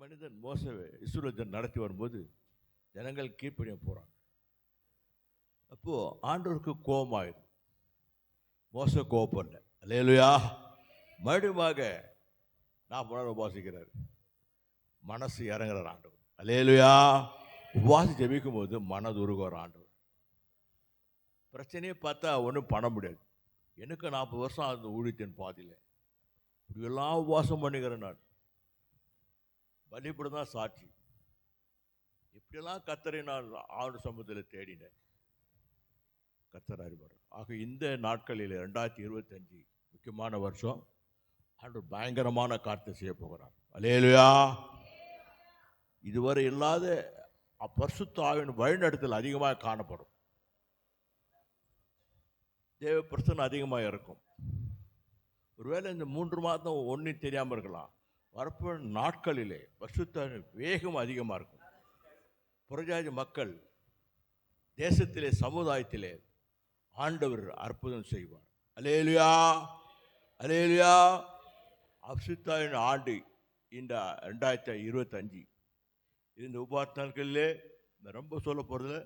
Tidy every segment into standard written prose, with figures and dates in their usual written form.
மனிதன் மோசவே இஸ்ரவேல் நடத்தி வரும்போது ஜனங்கள் கீழ்ப்படிய போகிறாங்க. அப்போது ஆண்டவருக்கு கோபமாயிடும். மோச கோபப்படல. அல்லேலூயா. மறுபடியுமாக 40 நாள் உபாசிக்கிறார். மனசு இறங்குறார் ஆண்டவர். அல்லேலூயா. உபாசி ஜெபிக்கும் போது மனது உருகுவார் ஆண்டவர். பிரச்சனையை பார்த்தா ஒன்றும் பண்ண முடியாது. எனக்கு 40 வருஷம் அந்த ஊழியத்தின் பாதியில் இப்படியெல்லாம் உபாசம் பண்ணிக்கிறேன். நான் பலிபடி தான் சாட்சி. இப்படியெல்லாம் கர்த்தரை நான் ஆண்டு சமூகத்தில் தேடினேன். கர்த்தர் அறிவார். ஆக இந்த நாட்களில் 2025 முக்கியமான வருஷம். ஆண்டவர் பயங்கரமான காரியத்தை செய்ய போகிறார். அல்லேலூயா. இதுவரை இல்லாத பரிசுத்த ஆவியின் வழிநடத்தல் அதிகமாக காணப்படும். தேவ பிரசன்னம் அதிகமாக இருக்கும். ஒருவேளை இந்த 3 மாதம் ஒன்றும் தெரியாமல் இருக்கலாம். வரப்போ நாட்களிலே பரிசுத்த வேகம் அதிகமாக இருக்கும். புறஜாதி மக்கள் தேசத்திலே சமுதாயத்திலே ஆண்டவர் அற்புதம் செய்வார். அல்லேலூயா. அல்லேலூயா. பரிசுத்தாவின் ஆண்டு இந்த 2025 இந்த உபாச நாட்களிலே நான் ரொம்ப சொல்ல போகிறதுல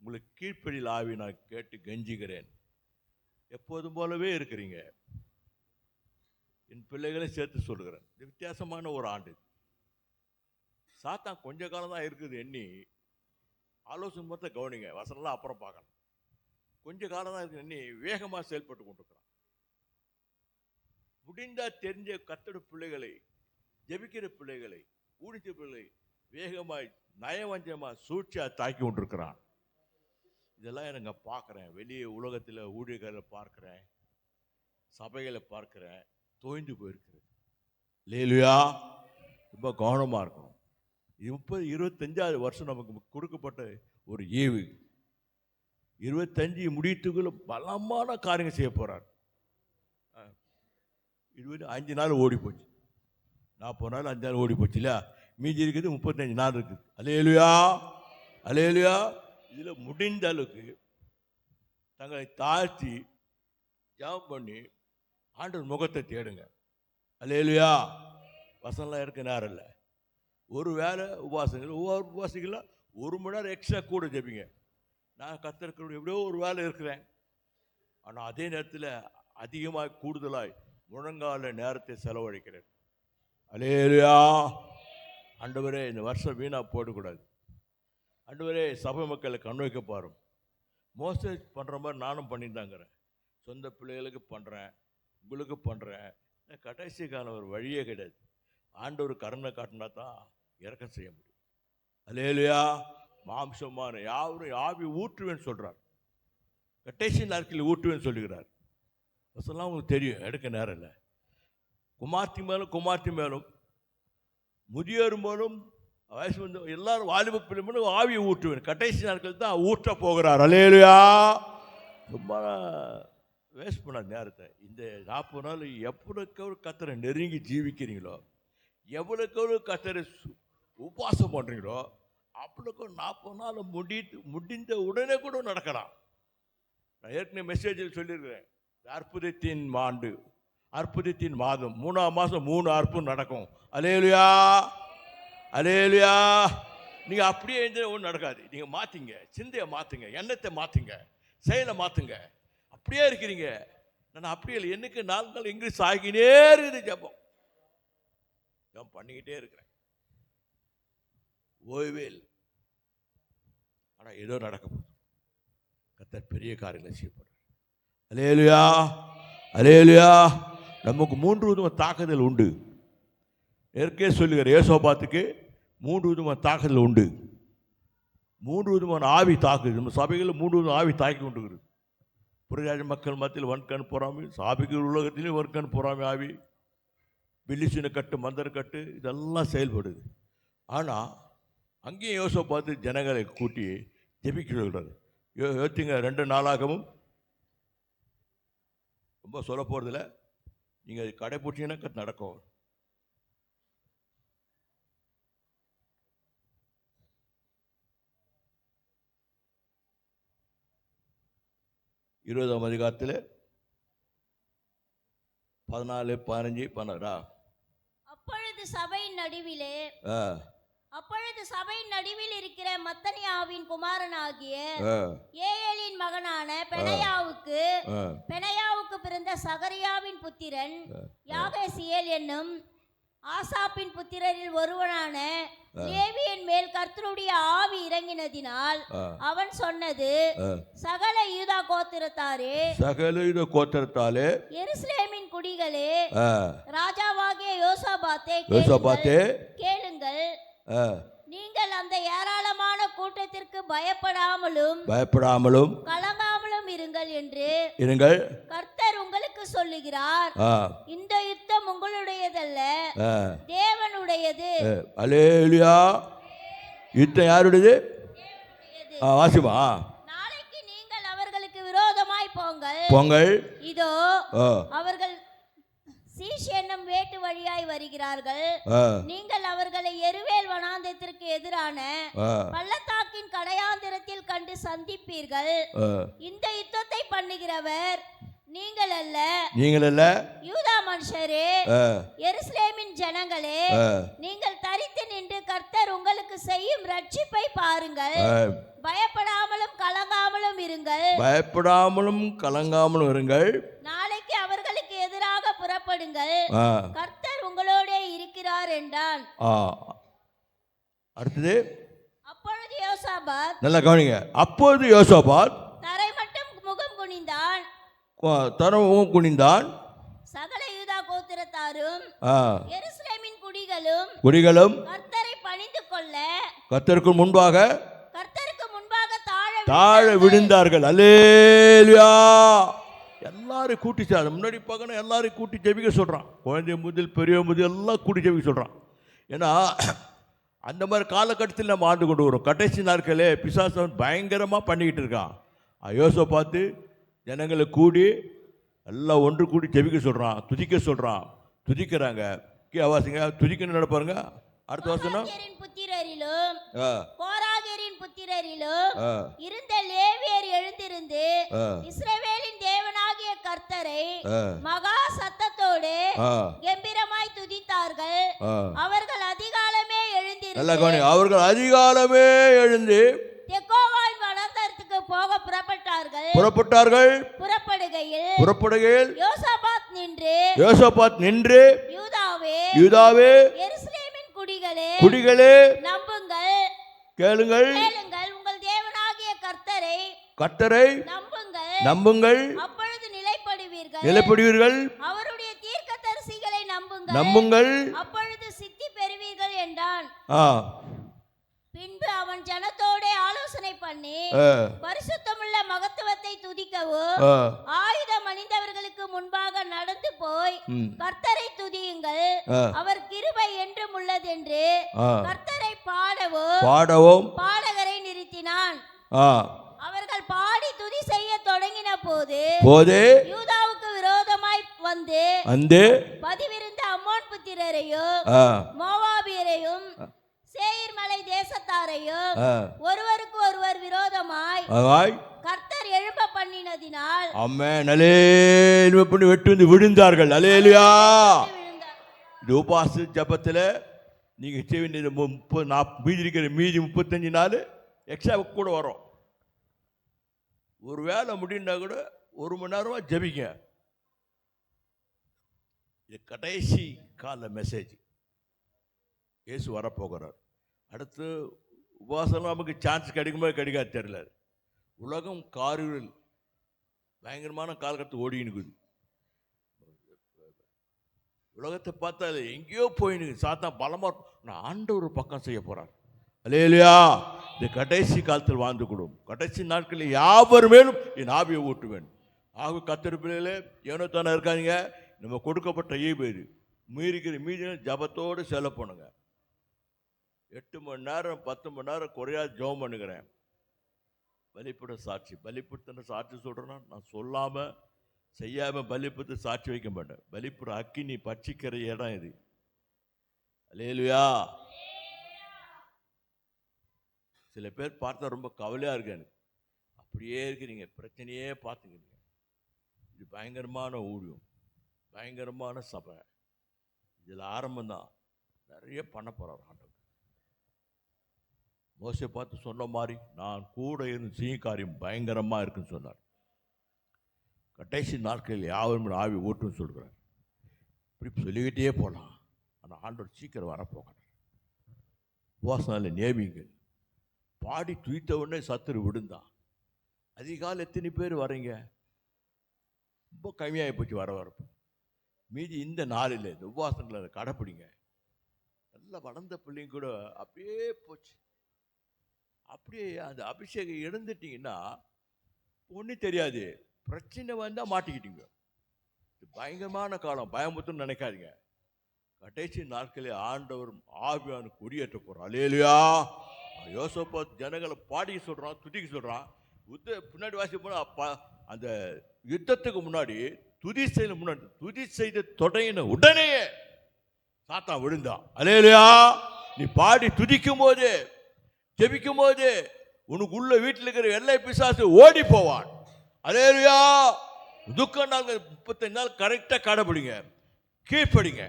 உங்களுக்கு கீழ்ப்படியில் ஆவி நான் கேட்டு கெஞ்சுகிறேன். எப்போதும் போலவே இருக்கிறீங்க. என் பிள்ளைகளை சேர்த்து சொல்லுகிறேன். இது வித்தியாசமான ஒரு ஆண்டு. சாத்தான் கொஞ்ச காலம் தான் இருக்குது எண்ணி ஆலோசனை மொத்தம் கவனிங்க. வசனம்லாம் அப்புறம் பார்க்கலாம். கொஞ்ச காலம் தான் இருக்குது எண்ணி வேகமாக செயல்பட்டு கொண்டிருக்கிறான். முடிந்தா தெரிஞ்ச கர்த்தருடைய பிள்ளைகளை, ஜெபிக்கிற பிள்ளைகளை, ஊழிய பிள்ளைகளை வேகமாய் நயவஞ்சமாக சூழ்ச்சியாக தாக்கி கொண்டிருக்கிறான். இதெல்லாம் எனக்கு பார்க்குறேன். வெளியே உலகத்தில் ஊழியர்களை பார்க்குறேன், சபைகளை பார்க்குறேன். தோய்ந்து போயிருக்கிறது. அல்லேலூயா. ரொம்ப கவனமாக இருக்கணும். 25வது வருஷம் நமக்கு கொடுக்கப்பட்ட ஒரு ஈவு. 25 முடியத்துக்குள்ள பலமான காரியங்கள் செய்ய போகிறார். 5 நாள் ஓடி போச்சு. 40 நாள் 5 நாள் ஓடி போச்சு இல்லையா? மீதி இருக்குது 35 நாள் இருக்குது. அல்லேலூயா. அல்லேலூயா. இதில் முடிந்த அளவுக்கு தங்களை தாழ்த்தி ஜெபம் பண்ணி ஆண்டவர் முகத்தை தேடுங்க. அல்லேலூயா. வசனம்லாம் இருக்க நேரம் இல்லை. ஒரு வேளை உபாசங்கள் ஒவ்வொரு உபாசிக்கலாம் 1 மணி நேரம் எக்ஸ்ட்ரா கூட ஜெபிங்க. நான் கர்த்தருக்கு எப்படியோ ஒரு வேலை இருக்கிறேன். ஆனால் அதே நேரத்தில் அதிகமாக கூடுதலாய் முழங்கால நேரத்தை செலவழிக்கிறேன். அல்லேலூயா. ஆண்டவரே இந்த வருஷம் வீணாக போடக்கூடாது. ஆண்டவரே சபை மக்களை கண் வைக்க பாரும். மோசடி பண்ணுற மாதிரி நானும் பண்ணியிருந்தாங்கிறேன். சொந்த பிள்ளைகளுக்கு பண்ணுறேன், உங்களுக்கு பண்ணுறேன். கடைசி காலம் ஒரு வழியே கிடையாது. ஆண்டவர் கருணை காட்டினா தான் இறக்கம் செய்ய முடியும். அல்லேலூயா. மாம்சமான யாரும் ஆவி ஊற்றுவேன்னு சொல்கிறார். கடைசி நாட்களில் ஊற்றுவேன்னு சொல்லுகிறார். அதெல்லாம் உங்களுக்கு தெரியும். எடுக்க நேரம் இல்லை. குமார்த்தி மேலும் முதியோர் மேலும் வயசு வந்து எல்லாரும் வாலிப பிள்ளை மேலும் ஆவியை ஊற்றுவேன். கடைசி நாட்கள் தான் ஊற்ற போகிறார். அல்லேலூயா. ரொம்ப வேஸ்ட் பண்ண நேரத்தை. இந்த 40 நாள் எவ்வளோக்கு கர்த்தரை நெருங்கி ஜீவிக்கிறீங்களோ, எவ்வளோக்கு கர்த்தரை உபாசம் பண்ணுறீங்களோ, அவ்வளோக்கு 40 நாள் முடிந்த உடனே கூட நடக்கலாம். நான் ஏற்கனவே மெசேஜில் சொல்லியிருக்கிறேன். அற்புதத்தின் ஆண்டு, அற்புதத்தின் மாதம், 3ஆம் மாதம் 3 அற்புதம் நடக்கும். அல்லேலூயா. அல்லேலூயா. நீங்கள் அப்படியே எழுந்து ஒன்றும் நடக்காது. நீங்கள் மாற்றிங்க, சிந்தையை மாற்றுங்க, எண்ணத்தை மாற்றுங்க, செயலை மாற்றுங்க. அப்படியே இருக்கிறீங்க. நான் அப்படியே இல்லை. என்னைக்கு 4 நாள் இங்கிலீஷ் ஆகினே இருக்குது. ஜபம் பண்ணிக்கிட்டே இருக்கிறேன். ஓய்வே இல்லை. ஆனால் ஏதோ நடக்க போகுது. கர்த்தர் பெரிய காரியங்களை செய்யப்படுறார். அல்லேலூயா. அல்லேலூயா. நமக்கு 3 விதமான தாக்குதல் உண்டு. ஏற்கனவே சொல்லுகிற யோசபாத்துக்கு 3 விதமான தாக்குதல் உண்டு. 3 விதமான ஆவி தாக்குது. நம்ம சபைகளில் 3 விதமான ஆவி தாக்கி கொண்டுகிறது. புறஜாதி மக்கள் மத்தியில் வன்கண் பொறாமை, சாபிகள் உலகத்திலையும் வன்கண் பொறாமை ஆவி, பில்லிசின கட்டு, மந்தர கட்டு, இதெல்லாம் செயல்படுது. ஆனால் அங்கேயும் யோசபாத்து ஜனங்களை கூட்டி ஜெபிக்க சொல்கிறார். யோசிங்க 2 நாளாகவும் ரொம்ப சொல்ல போகிறதில்ல. நீங்கள் கடைபிடிச்சிங்கன்னா நடக்கும். இருபதாம் அதிகாரத்தில் 14, 15, 16. அப்பொழுது சபையின் நடுவில் இருக்கிற மத்தனியாவின் குமாரனாகிய ஏயேலின் மகனான பெனாயாவுக்கு பிறந்த சகரியாவின் புத்திரன் யாகசியேல் என்னும் ஆசாப்பின் புத்திரரில் ஒருவனான லேவியின் மேல் கர்த்தருடைய ஆவி இறங்கினதினால் அவன் சொன்னது, சகல யூதா கோத்திரத்தாலே எருசலேமின் குடிகளே, ராஜாவாகிய யோசாபாத்தே கேளுங்கள். நீங்கள் அந்த ஏராளமான கூட்டத்திற்கு பயப்படாமலும் கலங்காமலும் இருங்கள் கர்த்தர் உங்களுக்கு சொல்லுகிறார். இந்த யுத்தம் உங்களுடையதல்ல, தேவனுடையது. அல்லேலூயா. யுத்தம் யாருடையது? வாசிமா. நாளைக்கு நீங்கள் அவர்களுக்கு விரோதமாய் போங்கள். இதோ அவர்கள் சீஷ் என்னும் வேட்டு வழியாய் வருகிறார்கள். நீங்கள் அவர்களை எருவேல் வனாந்தரத்திற்கு எதிரான பள்ளத்தாக்கின் கடையாந்திரத்தில் கண்டு சந்திப்பீர்கள். இந்த யுத்தத்தை பண்ணுகிறவர் நீங்கள் அல்ல, யூதா மனுஷரே, எருசலேமின் ஜனங்களே, நீங்கள் தரித்து நின்று கர்த்தர் உங்களுக்கு செய்யும் ரட்சிப்பை பாருங்கள். பயப்படாமலும் கலங்காமலும் இருங்கள். நாளைக்கு அவர்களுக்கு எதிராக புறப்படுங்கள். கர்த்தர் உங்களோட இருக்கிறார் என்றான். அடுத்தது, அப்பொழுது யோசாபாத், நல்லா கவனிங்க, அப்பொழுது யோசாபாத் தரை மட்டும் முகம் குனிந்தான். சகல யூதா கோத்திரத்தாரும் எருசலேமின் குடிகளும் கர்த்தரை பணிந்து கொள்ள கர்த்தருக்கு முன்பாக தாழ விழுந்தார்கள். அல்லேலூயா. எல்லாரும் கூட்டி முன்னாடி பார்க்கணும், எல்லாரும் கூட்டி ஜெபிக்க சொல்றான். குழந்தை முதல் பெரிய முதல் எல்லாம் கூட்டி ஜெபிக்க சொல்றான். ஏன்னா அந்த மாதிரி காலகட்டத்தில் நம்ம ஆண்டு கொண்டு வரோம். கடைசி நாட்களே பிசாசன் பயங்கரமாக பண்ணிக்கிட்டு இருக்கான். யோசபாத்து ஜனங்களை கூடி எல்லாம் ஒன்று கூடி ஜெபிக்க சொல்கிறான், துதிக்க சொல்கிறான். துதிக்கிறாங்க. வாசிங்க, துதிக்கணும் நடப்பாருங்க. அடுத்த வசனம், புத்திரரிலும் இருந்த லேவியர் எழுந்திருந்து இஸ்ரவேலின் தேவனாகிய கர்த்தரை மகா சத்தத்தோடு கம்பீரமாய் துதித்தார்கள். அவர்கள் அதிகாலமே எழுந்து தெக்கோவாவின் வனாந்தரத்துக்கு போக புறப்பட்டார்கள். புறப்படுகையில் யோசாபாத் நின்று யூதாவே, எருசலேமின் குடிகளே, நம்புங்கள், கேளுங்கள், உங்கள் தேவனாகிய கர்த்தரை நம்புங்கள், அப்பொழுது நிலைப்படுவீர்கள். அவருடைய தீர்க்கதரிசிகளை நம்புங்கள், அப்பொழுது சித்தி பெறுவீர்கள் என்றான். பின்பு அவன் ஜனத்தோட ஆலோசனை பண்ணி பரிசுத்தமுள்ள மகத்துவத்தை துதிக்கவும் ஆயுதம் அணிந்தவர்களுக்கு முன்பாக நடந்து போய் கர்த்தரை துதியுங்கள், அவர் கிருபை என்றும் உள்ளதென்று கர்த்தரை பாடவும் பாடகரை நிறுத்தினான். அவர்கள் பாடி துதி செய்ய தொடங்கின போது யூதாவுக்கு விரோதமாய் வந்து பதிவிருந்த அம்மோன் புத்திரரையும் மோவாபியரையும் சேயீர் மலை தேசத்தாரையும் ஒருவருக்கு ஒருவர் விரோதமாய் கர்த்தர் எழும்ப பண்ணினதினால் வெட்டு வந்து விழுந்தார்கள். அல்லேலூயா. இது உபாச ஜபத்தில் நீங்க செய்ய வேண்டியது 30-40 மீதி 35 நாள் எக்ஸ்ட்ரா கூட வரும். ஒரு வேலை முடிந்தா கூட 1 மணி நேரமா ஜபிங்க. இது கடைசி கால மெசேஜ். இயேசு வரப்போகிறார். அடுத்து உபாசனம் நமக்கு சான்ஸ் கிடைக்குமோ கிடைக்காது தெரியல. உலகம் காரில் பயங்கரமான காலகட்டத்தை ஓடினுக்குது. உலகத்தை பார்த்தா எங்கேயோ போயினுக்கு. சாத்தான் பலமா நான் ஆண்டவர் பக்கம் செய்ய போறார். அல்லேலூயா. இந்த கடைசி காலத்தில் வாழ்ந்து கொடும். கடைசி நாட்களில் யாவர் மேலும் என் ஆவியை ஊட்டுவேன். ஆக கர்த்தர் பிள்ளைகளே, ஏனோ தானே இருக்காங்க. நம்ம கொடுக்கப்பட்ட ஈபேரு மீதி ஜபத்தோடு செலவு பண்ணுங்க. 8 மணி நேரம் 10 மணி நேரம் குறையாது ஜெபம் பண்ணுகிறேன். பலிப்பட சாட்சி, பலிப்பட சாட்சி சொல்கிறேன்னா நான் சொல்லாமல் செய்யாமல் பலிப்பட்டு சாட்சி வைக்க மாட்டேன். பலிப்புற அக்கினி பட்சிக்கிற இடம் இது. அல்லேலூயா. சில பேர் பார்த்தா ரொம்ப கவலையாக இருக்கு. எனக்கு அப்படியே இருக்கிறீங்க, பிரச்சனையே பார்த்துக்கிறீங்க. இது பயங்கரமான ஊழியம், பயங்கரமான சபை. இதில் ஆரம்பம்தான். நிறைய பண்ண போகிறார் ஆண்டவர். மோசே பார்த்து சொன்ன மாதிரி நான் கூட இருந்து செய்யும் காரியம் பயங்கரமாக இருக்குன்னு சொன்னார். கடைசி நாட்களில் யாவரும் ஆவி ஓட்டுன்னு சொல்கிறார். இப்படி சொல்லிக்கிட்டே போகலாம். ஆனால் ஆண்டவர் சீக்கிரம் வரப்போகிறார். உபாசனால நேமிங்கள். பாடி துய்த்த உடனே சத்துரு விடுந்தான். அதிகாலை எத்தனை பேர் வரீங்க? ரொம்ப கம்மியாகி போச்சு வரப்போ. மீதி இந்த நாளில் இந்த உபாசனங்களை அதை கடைப்பிடிங்க. நல்லா வளர்ந்த பிள்ளைங்க கூட அப்படியே போச்சு. அப்படியே அந்த அபிஷேகம் இழந்துட்டீங்கன்னா ஒன்றும் தெரியாது. பிரச்சனை வந்தால் மாட்டிக்கிட்டீங்க. இது பயங்கரமான காலம். பயமுத்துன்னு நினைக்காதீங்க. கடைசி நாட்களில் ஆண்டவர் ஆவியான குடியேற்ற போகிறார். அல்லேலூயா. யோசேப்பு ஜனங்களை பாடிக்க சொல்கிறான், துதிக்க சொல்கிறான். பின்னாடி வாசி போனால் அந்த யுத்தத்துக்கு முன்னாடி துதி செய்த தொடங்கின உடனே சாத்தான் விழுந்தான். அல்லேலூயா. நீ பாடி துதிக்கும் போது ஜெபிக்கும் போது உனக்கு உள்ள வீட்டில் இருக்கிற எல்லா பிசாசு ஓடி போவான். அல்லேலூயா. துக்க நாள் 35 நாள் கரெக்டாக கடைபிடிங்க, கீழ்ப்படிங்க.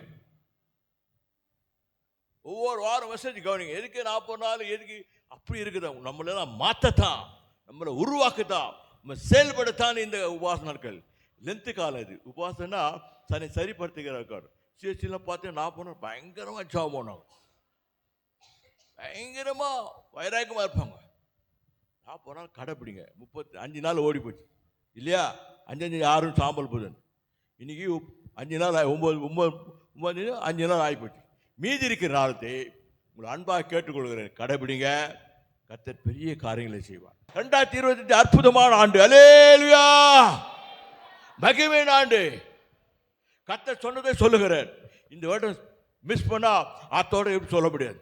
ஒவ்வொரு வாரம் மெசேஜ் கவனிங்க. எதுக்கு 40 நாள் எதுக்கு அப்படி இருக்குதா? நம்மளெல்லாம் மாற்றத்தான், நம்மளை உருவாக்குதான், நம்ம செயல்படத்தான் இந்த உபாச நாட்கள். லென்த்து காலம் இது. உபாசனா தன்னை சரிப்படுத்துகிறார். சிஎஸ்சிலாம் பார்த்து 40 நாள் பயங்கரமாக ஜாப் போனாங்க. பயங்கரமாக வைராக்கியமாக இருப்பாங்க. 40 நாள் கடைப்பிடிங்க. 35 நாள் ஓடி போச்சு இல்லையா? 5 6 சாம்பல் புதன். இன்னைக்கு 5 நாள் 9 5 நாள் ஆகிப்போச்சு. மீதி இருக்கிற நாளத்தை உங்களை அன்பாக கேட்டுக்கொள்கிறேன். கடைபிடிங்க. கர்த்தர் பெரிய காரியங்களை செய்வார். 2025 அற்புதமான ஆண்டு. அல்லேலூயா. மகிமையின் ஆண்டு. கர்த்தர் சொன்னதை சொல்லுகிறேன். இந்த வருடம் மிஸ் பண்ணா அத்தோட எப்படி சொல்ல முடியாது.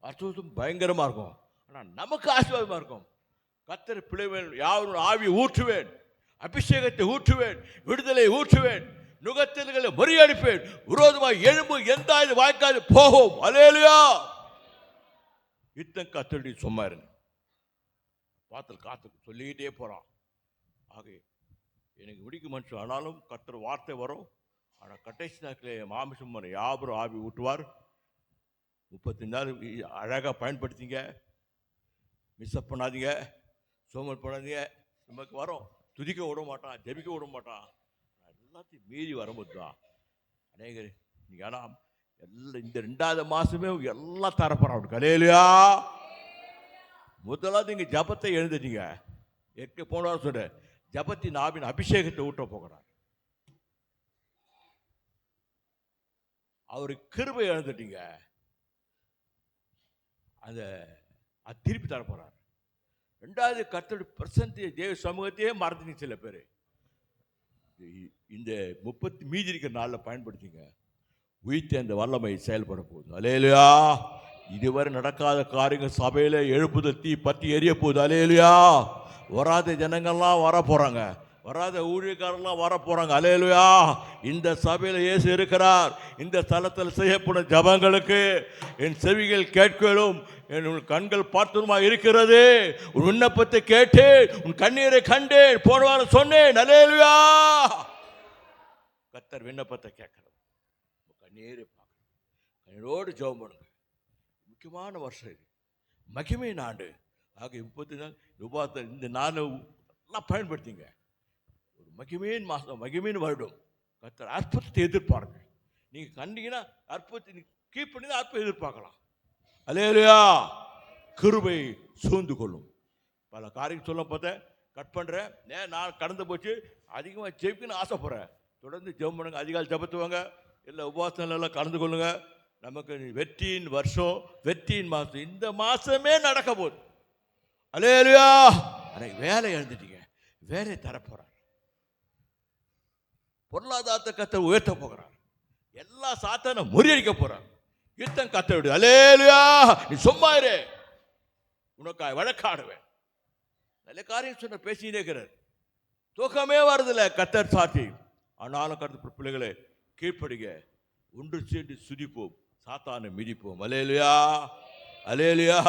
அற்புதம் பயங்கரமா இருக்கும். ஆனால் நமக்கு ஆசீர்வாதமா இருக்கும். கர்த்தர் பிள்ளைகள் யாரும் ஆவியை ஊற்றுவேன், அபிஷேகத்தை ஊற்றுவேன், விடுதலை ஊற்றுவேன், நுகத்தல்களை முறியடிப்பேன், விரோதமாக எழும்பு எந்த வாய்க்காது போகும். அல்லேலூயா. யுத்தம் கர்த்தருடைய சும்மா இருங்க. காத்து சொல்லிக்கிட்டே போறான். ஆக எனக்கு முடிக்க மனுஷன் ஆனாலும் கர்த்தர் வார்த்தை வரும். ஆனால் கடைசி நாட்களில் மாமிசம் யாவரும் ஆவி ஊட்டுவார். 35 நாள் அழகாக பயன்படுத்திங்க. மிஸ்அப் பண்ணாதீங்க, சோமல் பண்ணாதீங்க. நமக்கு வரும். துதிக்க விட மாட்டான், ஜெபிக்க விட மாட்டான். எல்லாத்தையும் மீறி வரும்போது தான் அநேகர் நீங்கள் ஆனால் எல்லாம் இந்த 2வது மாதமே எல்லாம் தரப்போறான். அல்லேலூயா. முதலாவது இங்கே ஜபத்தை எழுந்துட்டீங்க. போன சொல்ற ஜபத்தின் ஆவின் அபிஷேகத்தை ஊட்ட போகிறார். அவரு கிருபை எழுந்துட்டீங்க. அந்த திருப்பி தர போறார். 2வது கர்த்தருடைய பிரசன்ன தேவ சமூகத்தையே மறந்துட்டீங்க சில பேர். இந்த 30 மீதி இருக்கிற நாளில் பயன்படுத்திங்க. உயிர்த்த அந்த வல்லமை செயல்பட போகுது. அல்லேலூயா. இதுவரை நடக்காத காரியங்கள் சபையில எழுப்புதல் தீ பற்றி எரிய போகுது. அல்லேலூயா. வராத ஜனங்கள்லாம் வர போறாங்க, வராத ஊழியக்காரர்லாம் வர போறாங்க. அல்லேலூயா. இந்த சபையில் இயேசு இருக்கிறார். இந்த ஸ்தலத்தில் செய்யப்படும் ஜபங்களுக்கு என் செவிகள் கேட்கலும், என் கண்கள் பார்த்துமா இருக்கிறது. உன் விண்ணப்பத்தை கேட்டேன், உன் கண்ணீரை கண்டேன், போன வாரம் சொன்னேன். அல்லேலூயா. கர்த்தர் விண்ணப்பத்தை கேட்கணும், கண்ணீரை பார்க்கணும். கண்ணீரோடு ஜெபம் பண்ணுங்க. முக்கியமான வருஷம் இது, மகிமையின் ஆண்டு. ஆக 30 நாள் உபாசம் இந்த நாளை எல்லாம் பயன்படுத்திங்க. ஒரு மகிமையின் மாதம், மகிமையின் வருடம். கர்த்தர் அற்புதத்தை எதிர்பார்ங்க. நீங்கள் கண்டீங்கன்னா அற்புதத்தை கீப் பண்ணி தான் அற்புதம் எதிர்பார்க்கலாம். அல்லேலூயா. கிருபை சூழ்ந்து கொள்ளும். பல காரியம் சொல்ல பார்த்தேன், கட் பண்ணுறேன். நான் கடந்து போச்சு. அதிகமாக ஜெபிக்கணும்னு ஆசைப்படுறேன். தொடர்ந்து ஜெபம் பண்ணுங்க. அதிகாலை ஜெபத்துவாங்க. இல்லை உபாசனெல்லாம் கலந்து கொள்ளுங்க. நமக்கு வெற்றியின் வருஷம், வெற்றியின் மாதம். இந்த மாதமே நடக்க போகுது. அல்லேலூயா. அன்னைக்கு வேலை எழுந்துட்டீங்க, வேலை தரப்போறார். பொருளாதாரத்தை கர்த்தர் உயர்த்த போகிறார். எல்லா சாத்தான முறியடிக்க போறார். யுத்தம் கத்த விடு. அல்லேலூயா. நீ சும்மா இரு, உனக்காய் வழக்காடுவேன். நல்ல காரியம் சொன்ன பேசினே இருக்கிறார். தூக்கமே வருதில்ல கர்த்தர் சாட்சி. ஆனாலும் கர்த்தர் பிள்ளைகளை கீழ்ப்படிங்க. ஒன்று சேர்ந்து சுதிப்போம், சாத்தானை மிதிப்போம். அல்லேலூயா. அல்லேலூயா.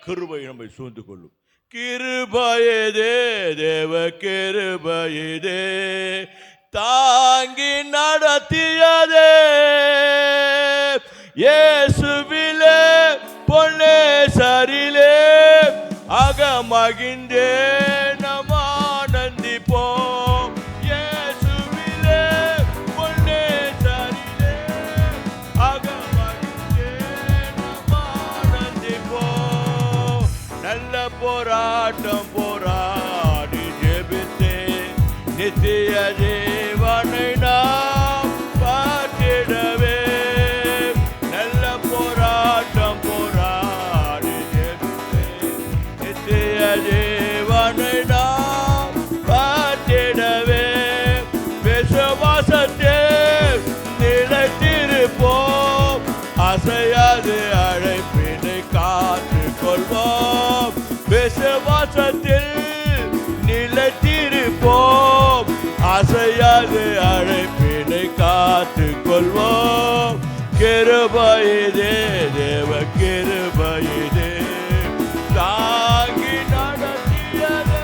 கிருபை நம்மை சூழ்ந்து கொள்ளும். கிருபையதே, தேவ கிருபையதே, தாங்கி நடத்தியதே, இயேசுவிலே பொன்னேசரிலே அகமகிழ்ந்தே நாம் ஆனந்திப்போம். இயேசுவிலே பொன்னேசரிலே அகமகிழ்ந்தே நாம் ஆனந்திப்போம். நல்ல போராட்டம் போராடி ஜெபித்தே நித்திய ஜீவனை நாம் பார்த்திடவே. நல்ல போராட்டம் போராடி ஜெபித்தே நித்திய ஜீவனை நாம் பார்த்திடவே. விசுவாசத்தில் நிலைத்திருப்போம், அசையாது அழைப்பினை காத்துக் கொள்வோம். விசுவாசத்தில் நிலைத்திருப்போம், அசையாது அழைப்பினை காத்துக் கொள்வோம். கிருபையிதே தேவ கிருபையிதே தாங்கி நடத்தியதே.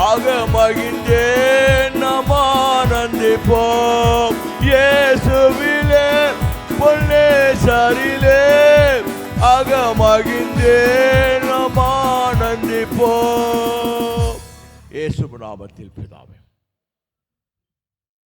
அகமகிழ்ந்தே நாம் ஆனந்திப்போம். இயேசுவிலே பொன்னேசரிலே அகமகிழ்ந்தே நாம் ஆனந்திப்போம். இயேசு நாமத்தில் பிதாவே.